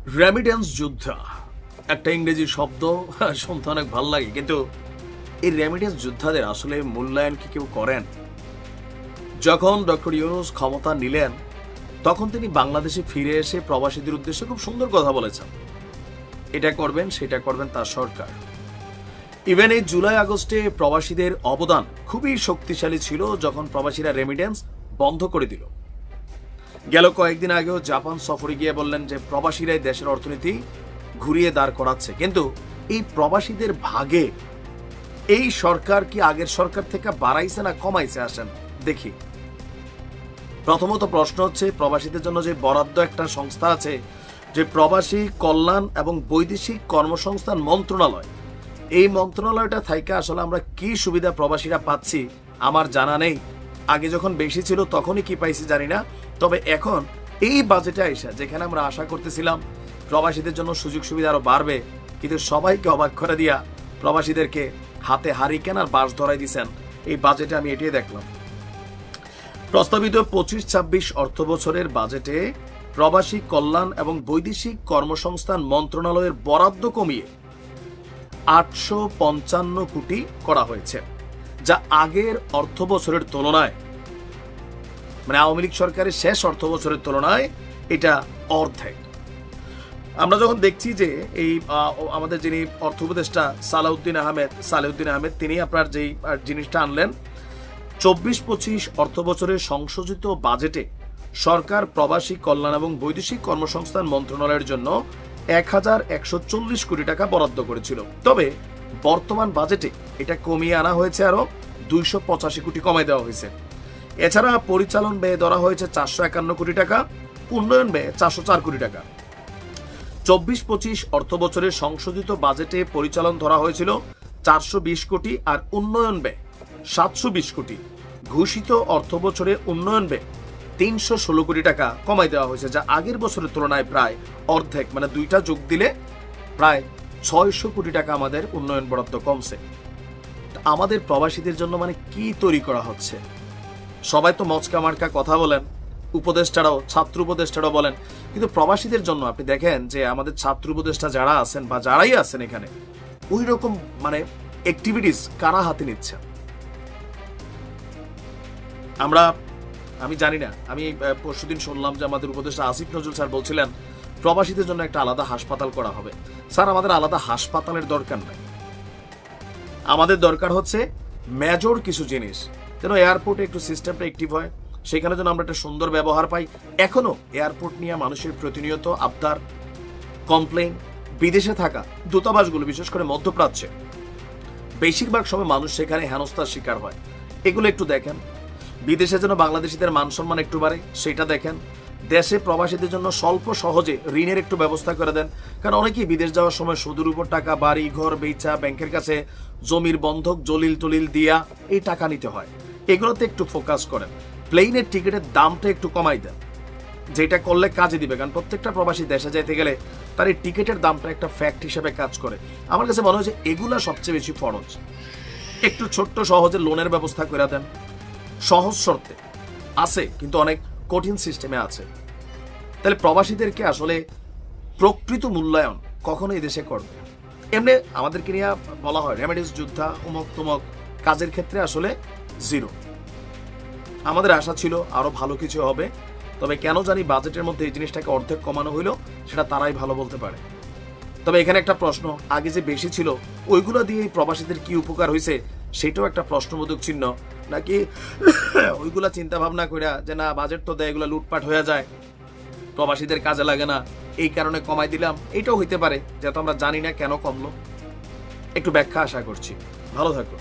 Remittance যোদ্ধা একটা ইংরেজি শব্দ, শুনতে অনেক ভালো লাগে, কিন্তু এই রেমিটেন্স যোদ্ধাদের আসলে মূল্যায়ন কি কেউ করেন? যখন ডক্টর ইউনূস ক্ষমতা নিলেন তখন তিনি বাংলাদেশে ফিরে এসে প্রবাসীদের উদ্দেশ্যে খুব সুন্দর কথা বলেছেন। এটা করবেন সেটা করবেন তার সরকার। ইভেন এই জুলাই আগস্টে প্রবাসীদের অবদান খুবই শক্তিশালী ছিল যখন প্রবাসীরা রেমিটেন্স বন্ধ করে দিল। গেল কয়েকদিন আগেও জাপান সফরে গিয়ে বললেন যে প্রবাসীরাই দেশের অর্থনীতি ঘুরিয়ে দাঁড় করাচ্ছে। কিন্তু এই প্রবাসীদের ভাগে এই সরকার কি আগের সরকার থেকে বাড়াইছে না কমাইছে? আসেন দেখি। প্রথমত প্রশ্ন হচ্ছে, প্রবাসীদের জন্য যে বরাদ্দ একটা সংস্থা আছে, যে প্রবাসী কল্যাণ এবং বৈদেশিক কর্মসংস্থান মন্ত্রণালয়, এই মন্ত্রণালয়টা থেকে আসলে আমরা কি সুবিধা প্রবাসীরা পাচ্ছি আমার জানা নেই। আগে যখন বেশি ছিল তখনই কি পাইছি জানি না। তবে এখন এই বাজেটে আইসা যেখানে আমরা আশা করতেছিলাম প্রবাসীদের জন্য সুযোগ সুবিধা আরো বাড়বে, কিন্তু সবাইকে অবাক করে দিয়া প্রবাসীদেরকে হাতে হারিকেন আর বাঁশ ধরাই দিচ্ছেন। এই বাজেটে আমি এটাই দেখলাম। প্রস্তাবিত 25-26 অর্থ বছরের বাজেটে প্রবাসী কল্যাণ এবং বৈদেশিক কর্মসংস্থান মন্ত্রণালয়ের বরাদ্দ কমিয়ে 855 কোটি করা হয়েছে, যা আগের অর্থ বছরের তুলনায়, মানে আওয়ামী লীগ সরকারের শেষ অর্থ বছরের তুলনায় এটা অর্ধেক। আমরা যখন দেখছি যে এই আমাদের যিনি অর্থ উপদেষ্টা সালাউদ্দিন আহমেদ তিনি আপনার যেই জিনিসটা আনলেন, 24-25 অর্থ বছরের সংশোধিত বাজেটে সরকার প্রবাসী কল্যাণ এবং বৈদেশিক কর্মসংস্থান মন্ত্রণালয়ের জন্য 1140 কোটি টাকা বরাদ্দ করেছিল। তবে বর্তমান বাজেটে এটা কমিয়ে আনা হয়েছে, আরো 285 কোটি কমাই দেওয়া হয়েছে। এছাড়া পরিচালন ব্যয় ধরা হয়েছে 451 কোটি টাকা, উন্নয়ন ব্যয় 404 কোটি টাকা। 24-25 অর্থ বছরের সংশোধিত বাজেটে পরিচালন ধরা হয়েছিল 420 কোটি আর উন্নয়ন ব্যয় 720 কোটি। ঘোষিত অর্থ বছরে উন্নয়ন ব্যয় 316 কোটি টাকা কমাই দেওয়া হয়েছে, যা আগের বছরের তুলনায় প্রায় অর্ধেক, মানে দুইটা যোগ দিলে প্রায় 600 কোটি টাকা আমাদের উন্নয়ন বরাদ্দ কমছে। আমাদের প্রবাসীদের জন্য মানে কি তৈরি করা হচ্ছে? সবাই তো মচকা মার্কা কথা বলেন, উপদেষ্টারাও, ছাত্র উপদেষ্টারাও বলেন, কিন্তু প্রবাসীদের জন্য আপনি দেখেন যে আমাদের ছাত্র উপদেষ্টা যারা আছেন বা যারাই আছেন এখানে, ওই রকম মানে অ্যাক্টিভিটিস কারা হাতে নিচ্ছে আমি জানি না। আমি পরশুদিন শুনলাম যে আমাদের উপদেষ্টা আসিফ নজরুল স্যার বলছিলেন প্রবাসীদের জন্য একটা আলাদা হাসপাতাল করা হবে। স্যার, আমাদের আলাদা হাসপাতালের দরকার নাই, আমাদের দরকার হচ্ছে মেজর কিছু জিনিস, যেন এয়ারপোর্টে একটু সিস্টেমটা অ্যাক্টিভ হয়, সেখানে যেন আমরা একটা সুন্দর ব্যবহার পাই। এখনো এয়ারপোর্ট নিয়ে মানুষের প্রতিনিয়ত আবদার, কমপ্লেন। বিদেশে থাকা দূতাবাসগুলো, বিশেষ করে মধ্যপ্রাচ্যে, বেশিরভাগ সময় মানুষ সেখানে হেনস্থার শিকার হয়। এগুলো একটু দেখেন। বিদেশে যেন বাংলাদেশিদের মান সম্মান একটু বাড়ে, সেটা দেখেন। দেশে প্রবাসীদের জন্য স্বল্প সহজে ঋণের একটু ব্যবস্থা করে দেন, কারণ অনেকেই বিদেশ যাওয়ার সময় সুদের উপর টাকা, বাড়ি ঘর বেচা, ব্যাংকের কাছে জমির বন্ধক জলিল টলিল দিয়া এই টাকা নিতে হয়। এগুলোতে একটু ফোকাস করেন। প্লেনের টিকিটের দামটা একটু কমাই দেন, যেটা করলে কাজে দিবে, কারণ প্রত্যেকটা প্রবাসী দেশে যাইতে গেলে তার এই টিকিটের দামটা একটা ফ্যাক্ট হিসেবে কাজ করে। আমার কাছে মনে হয় যে এগুলা সবচেয়ে বেশি ফরজ। একটু ছোট্ট সহজে লোনের ব্যবস্থা করে দেন, সহজ শর্তে আছে কিন্তু অনেক কঠিন সিস্টেমে আছে। তাহলে প্রবাসীদেরকে আসলে প্রকৃত মূল্যায়ন কখনো এই দেশে করবে। এমনি আমাদেরকে নিয়ে বলা হয় রেমিটেন্স যোদ্ধা, উমক তুমক, কাজের ক্ষেত্রে আসলে জিরো। আমাদের আশা ছিল আরো ভালো কিছু হবে, তবে কেন জানি বাজেটের মধ্যে এই জিনিসটাকে অর্ধেক কমানো হইলো, সেটা তারাই ভালো বলতে পারে। তবে এখানে একটা প্রশ্ন, আগে যে বেশি ছিল ওইগুলো দিয়ে প্রবাসীদের কি উপকার হয়েছে সেটাও একটা প্রশ্নবোধক চিহ্ন, নাকি ওইগুলা চিন্তা ভাবনা করে যে না বাজেট তো দেয়, এগুলো লুটপাট হয়ে যায়, প্রবাসীদের কাজে লাগে না, এই কারণে কমাই দিলাম। এইটাও হইতে পারে, যেহেতু আমরা জানি না কেন কমলো। একটু ব্যাখ্যা আশা করছি। ভালো থাকো।